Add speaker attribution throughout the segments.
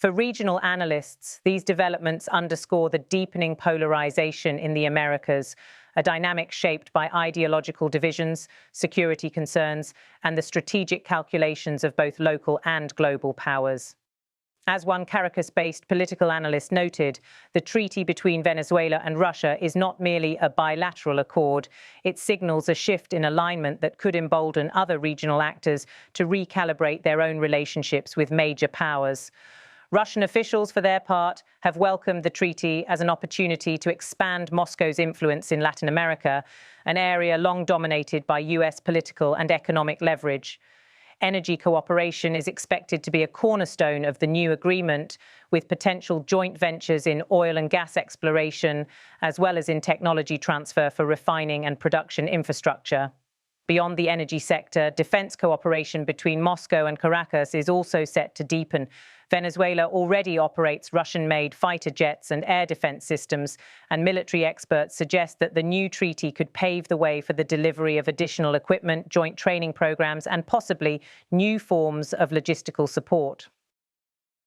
Speaker 1: For regional analysts, these developments underscore the deepening polarization in the Americas, a dynamic shaped by ideological divisions, security concerns, and the strategic calculations of both local and global powers. As one Caracas-based political analyst noted, the treaty between Venezuela and Russia is not merely a bilateral accord. It signals a shift in alignment that could embolden other regional actors to recalibrate their own relationships with major powers. Russian officials, for their part, have welcomed the treaty as an opportunity to expand Moscow's influence in Latin America, an area long dominated by US political and economic leverage. Energy cooperation is expected to be a cornerstone of the new agreement, with potential joint ventures in oil and gas exploration, as well as in technology transfer for refining and production infrastructure. Beyond the energy sector, defense cooperation between Moscow and Caracas is also set to deepen. Venezuela already operates Russian-made fighter jets and air defense systems, and military experts suggest that the new treaty could pave the way for the delivery of additional equipment, joint training programs, and possibly new forms of logistical support.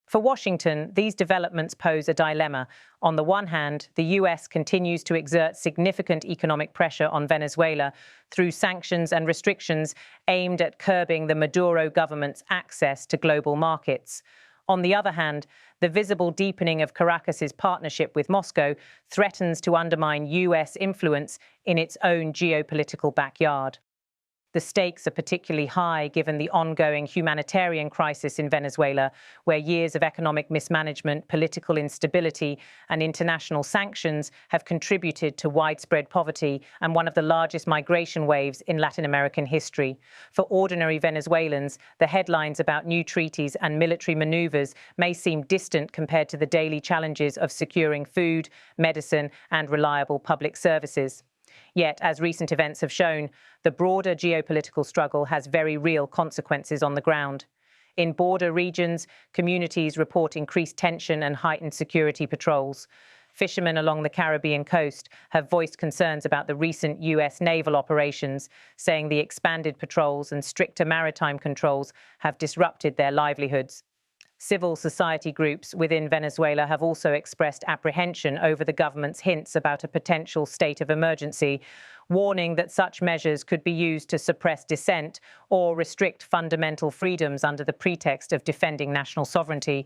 Speaker 1: For Washington, these developments pose a dilemma. On the one hand, the US continues to exert significant economic pressure on Venezuela through sanctions and restrictions aimed at curbing the Maduro government's access to global markets. On the other hand, the visible deepening of Caracas's partnership with Moscow threatens to undermine US influence in its own geopolitical backyard. The stakes are particularly high given the ongoing humanitarian crisis in Venezuela, where years of economic mismanagement, political instability, and international sanctions have contributed to widespread poverty and one of the largest migration waves in Latin American history. For ordinary Venezuelans, the headlines about new treaties and military maneuvers may seem distant compared to the daily challenges of securing food, medicine, and reliable public services. Yet, as recent events have shown, the broader geopolitical struggle has very real consequences on the ground. In border regions, communities report increased tension and heightened security patrols. Fishermen along the Caribbean coast have voiced concerns about the recent US naval operations, saying the expanded patrols and stricter maritime controls have disrupted their livelihoods. Civil society groups within Venezuela have also expressed apprehension over the government's hints about a potential state of emergency, warning that such measures could be used to suppress dissent or restrict fundamental freedoms under the pretext of defending national sovereignty.